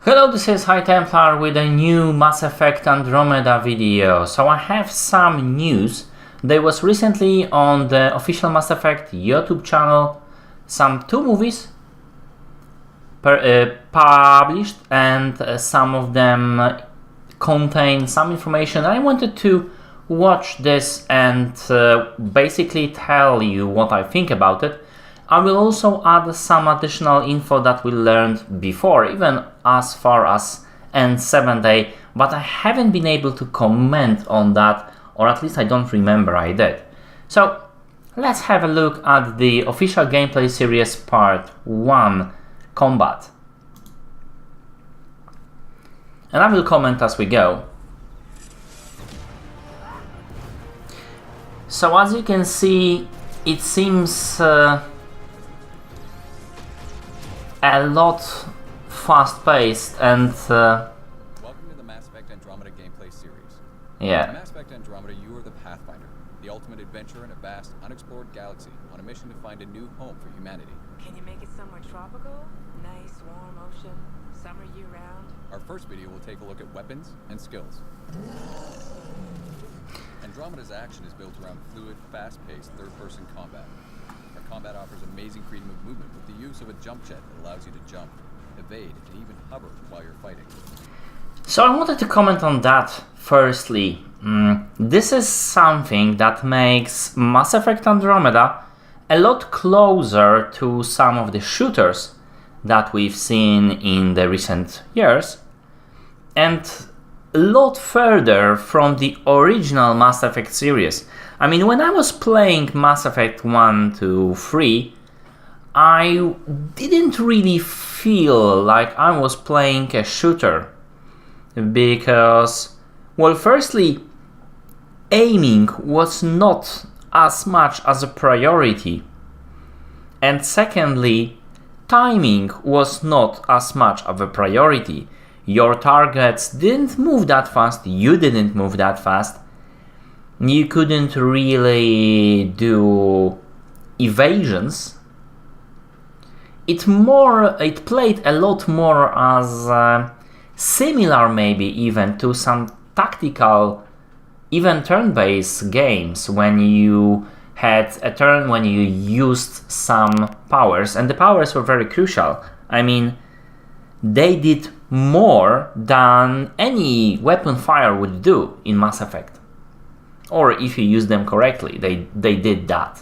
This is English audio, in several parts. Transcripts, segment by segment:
Hello, this is High Templar with a new Mass Effect Andromeda video. So I have some news. There was recently on the official Mass Effect YouTube channel two movies published, and some of them contain some information. I wanted to watch this and basically tell you what I think about it. I will also add some additional info that we learned before, even as far as N7 but I haven't been able to comment on that, or at least I don't remember I did. So let's have a look at the official gameplay series part 1, Combat. And I will comment as we go. So as you can see, it seems a lot fast-paced and Welcome to the Mass Effect Andromeda gameplay series. Yeah. In Mass Effect Andromeda, you are the Pathfinder, the ultimate adventurer in a vast, unexplored galaxy on a mission to find a new home for humanity. Can you make it somewhere tropical? Nice, warm ocean, summer year-round? Our first video will take a look at weapons and skills. Andromeda's action is built around fluid, fast-paced, third-person combat. Our combat offers amazing freedom of movement with the use of a jump jet that allows you to jump, evade, and even hover while you're fighting. So I wanted to comment on that firstly. This is something that makes Mass Effect Andromeda a lot closer to some of the shooters that we've seen in the recent years, and a lot further from the original Mass Effect series. I mean, when I was playing Mass Effect 1 to 3, I didn't really feel like I was playing a shooter because, well, firstly, aiming was not as much as a priority, and secondly, timing was not as much of a priority. Your targets didn't move that fast, you didn't move that fast, you couldn't really do evasions. It played a lot more as similar, maybe even to some tactical, even turn-based games when you had a turn when you used some powers, and the powers were very crucial. I mean, they did more than any weapon fire would do in Mass Effect. Or if you use them correctly, they did that.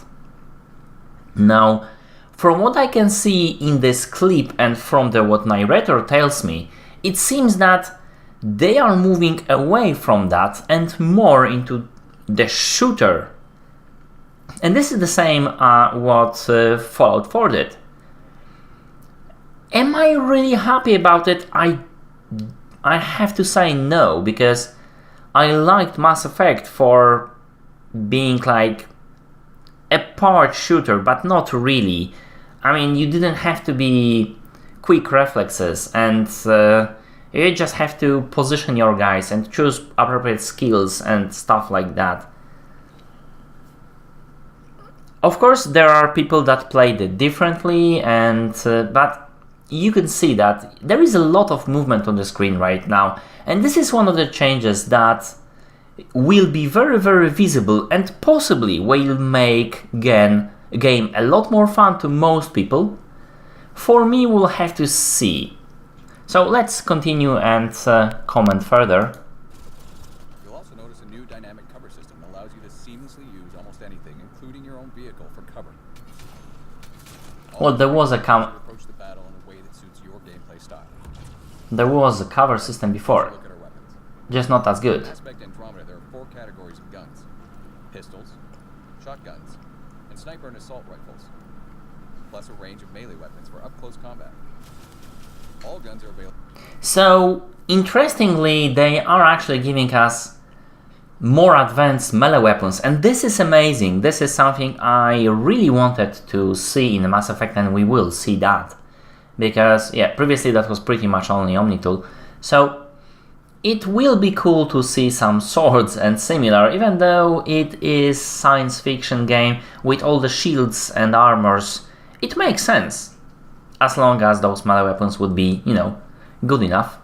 Now, from what I can see in this clip and from what narrator tells me, it seems that they are moving away from that and more into the shooter. And this is the same what Fallout 4 did. Am I really happy about it? I have to say no, because I liked Mass Effect for being like a part shooter, but not really. I mean, you didn't have to be quick reflexes, and you just have to position your guys and choose appropriate skills and stuff like that. Of course, there are people that played it differently, and but you can see that there is a lot of movement on the screen right now, and this is one of the changes that will be very, very visible and possibly will make game a lot more fun to most people. For me, we'll have to see. So let's continue and comment further. You'll also notice a new dynamic cover system that allows you to seamlessly use almost anything, including your own vehicle, for cover. Well, there was a approach the battle in a way that suits your gameplay style. There was a cover system before, Look at our weapons. just not as good. In Mass Effect Andromeda, there are 4 categories of guns: pistols, shotguns, and sniper and assault rifles, plus a range of melee weapons for up-close combat. All guns are available. So, interestingly, they are actually giving us more advanced melee weapons, and this is amazing. This is something I really wanted to see in Mass Effect, and we will see that. Because, yeah, previously that was pretty much only Omnitool. So, it will be cool to see some swords and similar, even though it is science fiction game with all the shields and armors. It makes sense, as long as those melee weapons would be, good enough.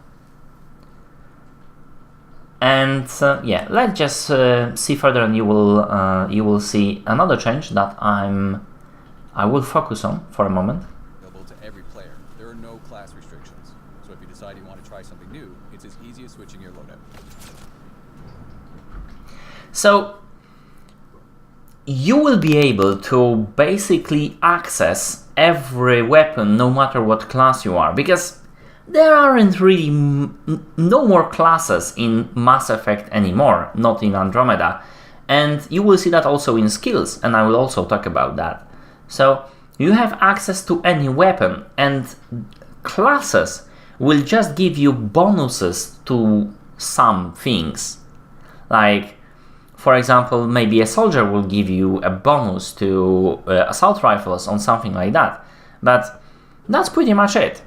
And yeah, let's just see further, and you will see another change that I will focus on for a moment. Available to every player. There are no class restrictions. So if you decide you want to try something new, it's as easy as switching your loadout. So you will be able to basically access every weapon no matter what class you are, because there aren't really no more classes in Mass Effect anymore, not in Andromeda. And you will see that also in skills, and I will also talk about that. So you have access to any weapon, and classes will just give you bonuses to some things. Like, for example, maybe a soldier will give you a bonus to assault rifles on something like that. But that's pretty much it.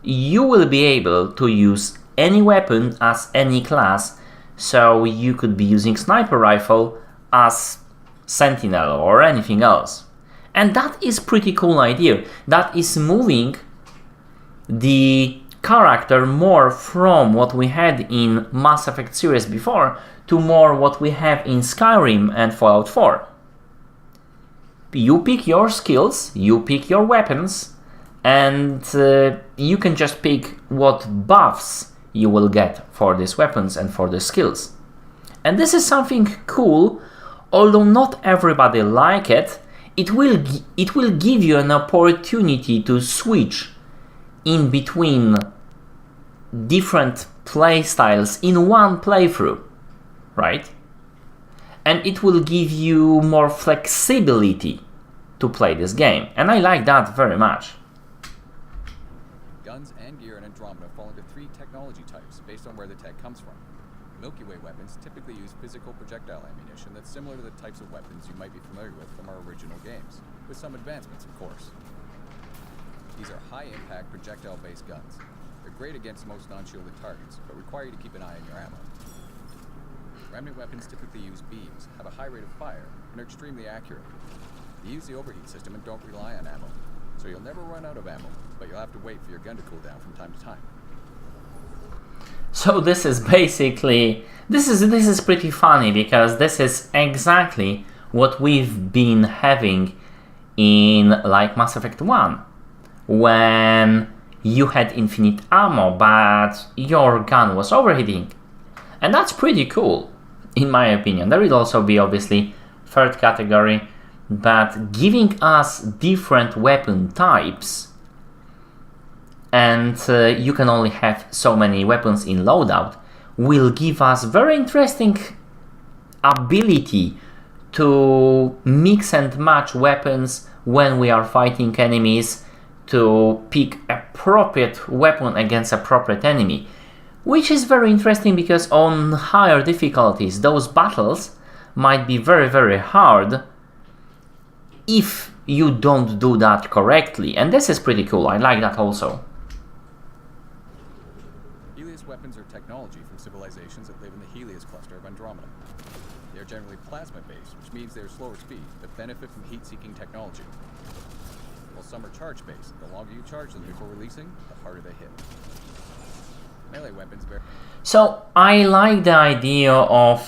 You will be able to use any weapon as any class, so you could be using sniper rifle as sentinel or anything else. And that is pretty cool idea. That is moving the character more from what we had in Mass Effect series before to more what we have in Skyrim and Fallout 4. You pick your skills, you pick your weapons, and you can just pick what buffs you will get for these weapons and for the skills. And this is something cool, although not everybody like it. It will give you an opportunity to switch in between different playstyles in one playthrough, right? And it will give you more flexibility to play this game, and I like that very much. Guns and gear in Andromeda fall into 3 technology types based on where the tech comes from. Milky Way weapons typically use physical projectile ammunition that's similar to the types of weapons you might be familiar with from our original games, with some advancements, of course. These are high-impact projectile-based guns. They're great against most non-shielded targets, but require you to keep an eye on your ammo. Remnant weapons typically use beams, have a high rate of fire, and are extremely accurate. They use the overheat system and don't rely on ammo, so you'll never run out of ammo, but you'll have to wait for your gun to cool down from time to time. So this is basically, this is pretty funny, because this is exactly what we've been having in like Mass Effect 1, when you had infinite ammo but your gun was overheating. And that's pretty cool, in my opinion. There will also be obviously third category, but giving us different weapon types, and you can only have so many weapons in loadout, will give us very interesting ability to mix and match weapons when we are fighting enemies, to pick appropriate weapon against appropriate enemy, which is very interesting because on higher difficulties those battles might be very, very hard if you don't do that correctly, and this is pretty cool. I like that also. Helios weapons are technology from civilizations that live in the Helios cluster of Andromeda. They are generally plasma-based, which means they are slower speed, but benefit from heat-seeking technology. While some are charge-based, the longer you charge them before releasing, the harder they hit. Melee weapons vary. So I like the idea of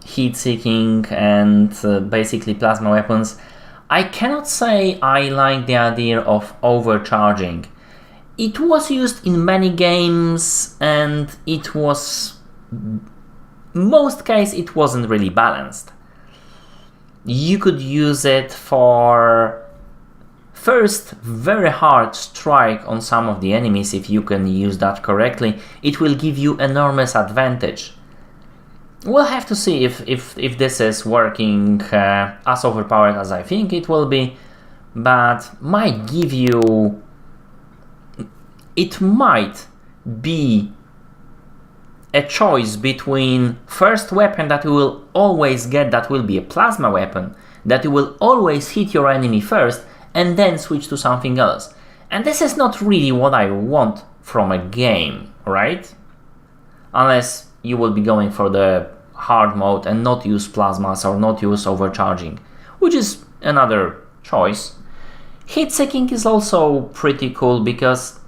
heat-seeking and basically plasma weapons. I cannot say I like the idea of overcharging. It was used in many games, and it was, most cases it wasn't really balanced. You could use it for first very hard strike on some of the enemies. If you can use that correctly, it will give you enormous advantage. We'll have to see if this is working as overpowered as I think it will be, but might give you, it might be a choice between first weapon that you will always get, that will be a plasma weapon, that you will always hit your enemy first and then switch to something else. And this is not really what I want from a game, right? Unless you will be going for the hard mode and not use plasmas or not use overcharging, which is another choice. Heat-seeking is also pretty cool because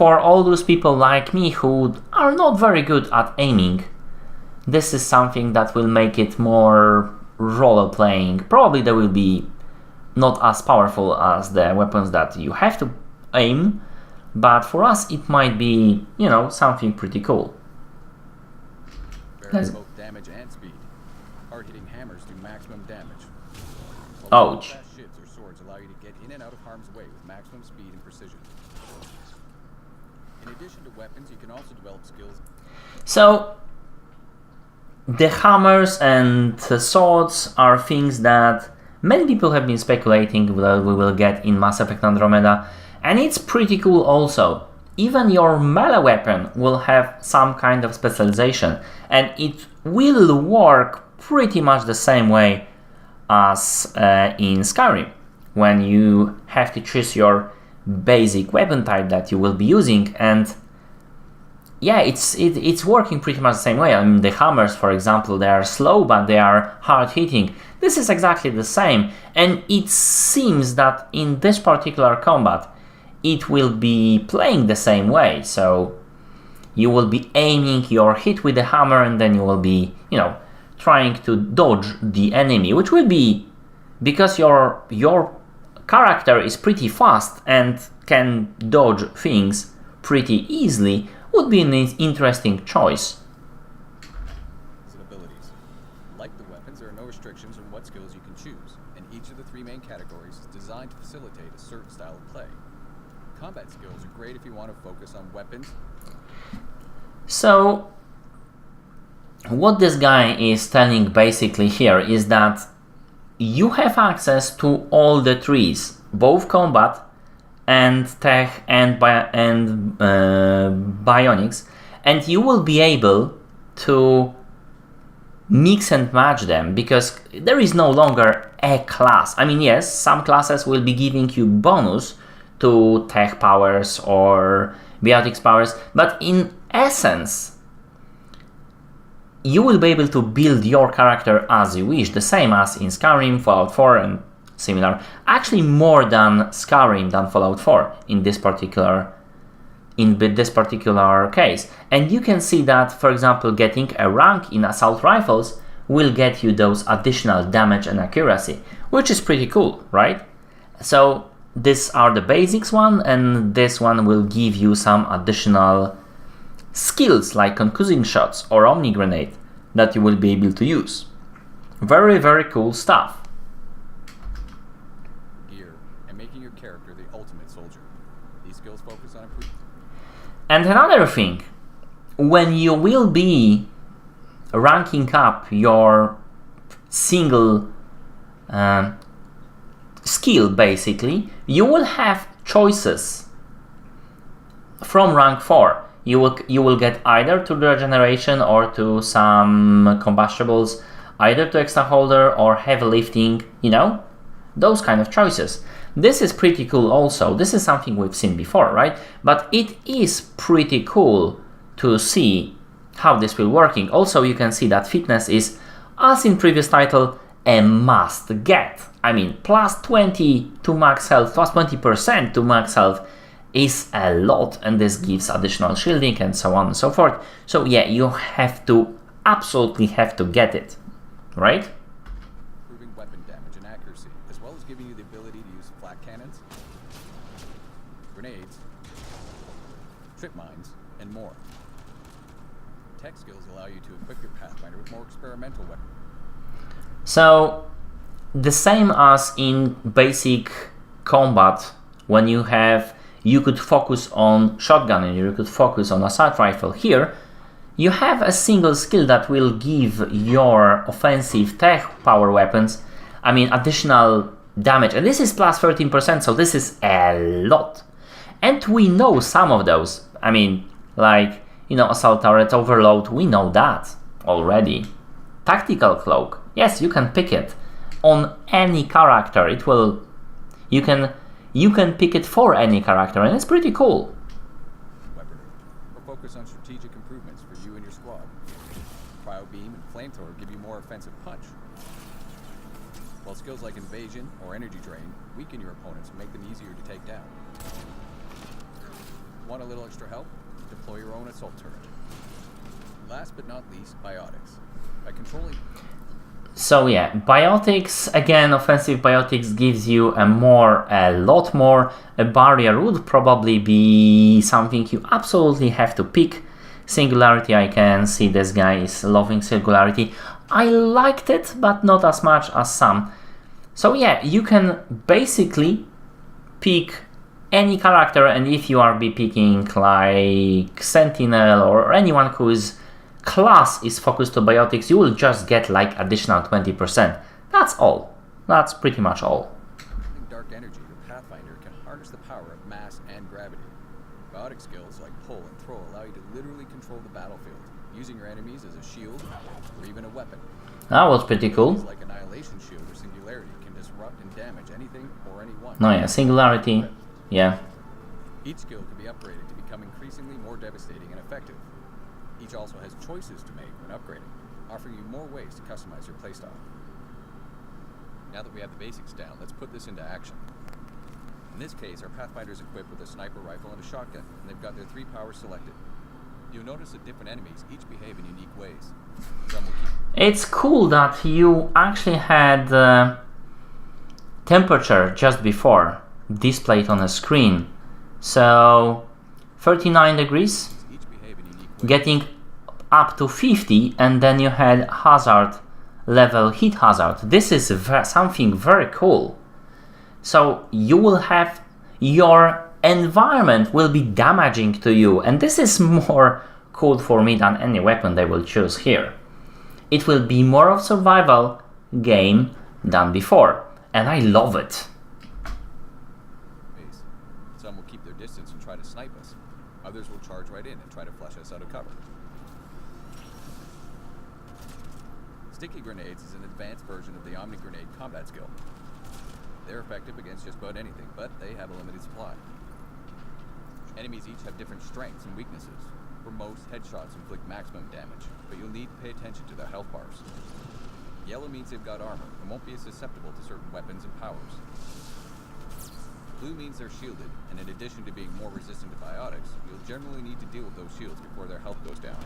for all those people like me who are not very good at aiming, this is something that will make it more role-playing. Probably they will be not as powerful as the weapons that you have to aim, but for us it might be, something pretty cool. Varies both damage and speed. Hard-hitting hammers do maximum damage. Ouch. Fast shivs or swords allow you to get in and out of harm's way with maximum speed and precision. In addition to weapons, you can also develop skills. So the hammers and swords are things that many people have been speculating that we will get in Mass Effect Andromeda, and it's pretty cool also. Even your melee weapon will have some kind of specialization, and it will work pretty much the same way as in Skyrim, when you have to choose your basic weapon type that you will be using, and yeah, it's working pretty much the same way. I mean, the hammers, for example, they are slow, but they are hard hitting. This is exactly the same, and it seems that in this particular combat, it will be playing the same way. So you will be aiming your hit with the hammer, and then you will be, trying to dodge the enemy, which will be, because your character is pretty fast and can dodge things pretty easily, would be an interesting choice. And abilities. Like the weapons, there are no restrictions on what skills you can choose, and each of the three main categories is designed to facilitate a certain style of play. Combat skills are great if you want to focus on weapons. So what this guy is telling basically here is that you have access to all the trees, both combat and tech and bionics, and you will be able to mix and match them, because there is no longer a class. I mean, yes, some classes will be giving you bonus to tech powers or biotics powers, but in essence you will be able to build your character as you wish, the same as in Skyrim, Fallout 4 and similar. Actually more than Skyrim, than Fallout 4 in this particular case. And you can see that, for example, getting a rank in assault rifles will get you those additional damage and accuracy, which is pretty cool, right? So these are the basics one, and this one will give you some additional skills like concussing shots or omni grenade that you will be able to use. Very, very cool stuff. Gear and making your character the ultimate soldier. These skills focus on improving. And another thing, when you will be ranking up your single skill, basically, you will have choices from rank 4. You will get either to regeneration or to some combustibles, either to extra holder or heavy lifting, those kind of choices. This is pretty cool also. This is something we've seen before, right? But it is pretty cool to see how this will working. Also, you can see that fitness is, as in previous title, a must get. I mean, plus 20 to max health, plus 20% to max health is a lot, and this gives additional shielding and so on and so forth. So yeah, you absolutely have to get it, right? Improving weapon damage and accuracy, as well as giving you the ability to use flat cannons, grenades, trip mines, and more. Tech skills allow you to equip your Pathfinder with more experimental weapons. So the same as in basic combat, when you could focus on shotgun and you could focus on assault rifle. Here you have a single skill that will give your offensive tech power weapons, additional damage, and this is plus 13%, so this is a lot. And we know some of those. Assault turret overload, we know that already. Tactical cloak, yes, you can pick it on any character. You can pick it for any character, and it's pretty cool. Weaponry, or focus on strategic improvements for you and your squad. Cryo beam and flamethrower give you more offensive punch, while skills like invasion or energy drain weaken your opponents and make them easier to take down. Want a little extra help? Deploy your own assault turret. Last but not least, biotics. By controlling... So yeah, biotics, again, offensive biotics gives you a lot more. A barrier would probably be something you absolutely have to pick. Singularity, I can see this guy is loving Singularity. I liked it, but not as much as some. So yeah, you can basically pick any character, and if you are picking like Sentinel or anyone whose class is focused to biotics, you will just get like additional 20%. That's all. That's pretty much all. In Dark Energy, your Pathfinder can harness the power of mass and gravity. Biotic skills like pull and throw allow you to literally control the battlefield, using your enemies as a shield or even a weapon. That was pretty cool. Things like Annihilation Shield or Singularity can disrupt and damage anything or anyone. No, yeah, Singularity, yeah. Each skill can be upgraded to become increasingly more devastating and effective. Each also has choices to make when upgrading, offering you more ways to customize your playstyle. Now that we have the basics down, let's put this into action. In this case, our Pathfinder is equipped with a sniper rifle and a shotgun, and they've got their 3 powers selected. You'll notice that different enemies each behave in unique ways. Some will keep... It's cool that you actually had temperature just before displayed on a screen. So 39 degrees, each behave in unique ways. getting up to 50, and then you had hazard level heat hazard. This is something very cool. So you will have your environment will be damaging to you, and this is more cool for me than any weapon they will choose here. It will be more of survival game than before, and I love it. Some will keep their distance and try to snipe us. Others will charge right in and try to flush us out of cover. Sticky grenades is an advanced version of the Omni Grenade combat skill. They're effective against just about anything, but they have a limited supply. Enemies each have different strengths and weaknesses. For most, headshots inflict maximum damage, but you'll need to pay attention to their health bars. Yellow means they've got armor and won't be as susceptible to certain weapons and powers. Blue means they're shielded, and in addition to being more resistant to biotics, you'll generally need to deal with those shields before their health goes down.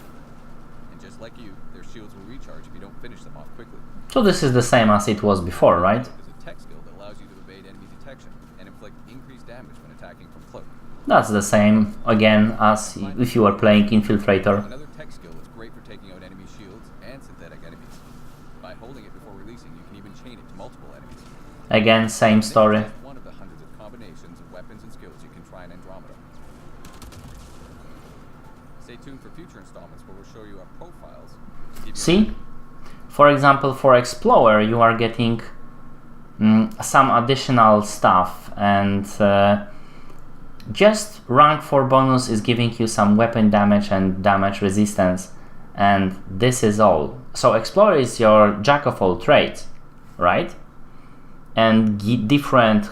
And just like you, their shields will recharge if you don't finish them off quickly. So this is the same as it was before, right? There's a tech skill that allows you to evade enemy detection and inflict increased damage when attacking from cloak. That's the same, again, as if you were playing Infiltrator. Another tech skill that's great for taking out enemy shields and synthetic enemies. By holding it before releasing, you can even chain it to multiple enemies. Again, same story. This is just one of the hundreds of combinations of weapons and skills you can try in Andromeda. Stay tuned for future installments where we'll show you our profiles. See? For example, for Explorer, you are getting some additional stuff, and just rank 4 bonus is giving you some weapon damage and damage resistance, and this is all. So Explorer is your jack of all trades, right? And different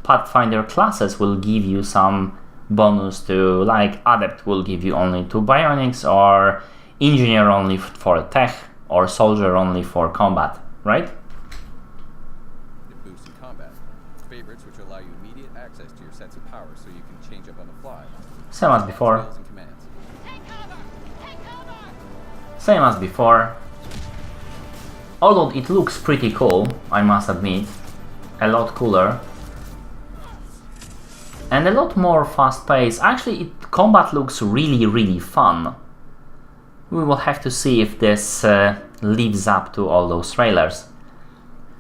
Pathfinder classes will give you some bonus to, like Adept will give you only 2 bionics, or Engineer only for tech, or Soldier only for combat, right? Boost in combat. Favorites which allow you immediate access to your sets of power so you can change up on the fly. Same as before. Skills and commands. Same as before. Although it looks pretty cool, I must admit. A lot cooler. And a lot more fast paced. Actually, combat looks really fun. We will have to see if this lives up to all those trailers.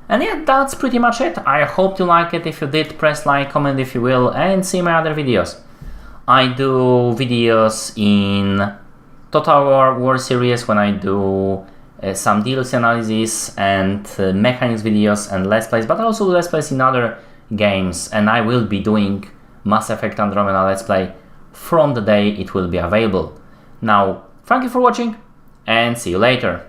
And yeah, that's pretty much it. I hope you like it. If you did, press like, comment if you will, and see my other videos. I do videos in Total War series when I do some DLC analysis and mechanics videos and Let's Plays, but also Let's Plays in other games, and I will be doing Mass Effect Andromeda Let's Play from the day it will be available. Now, thank you for watching, and see you later.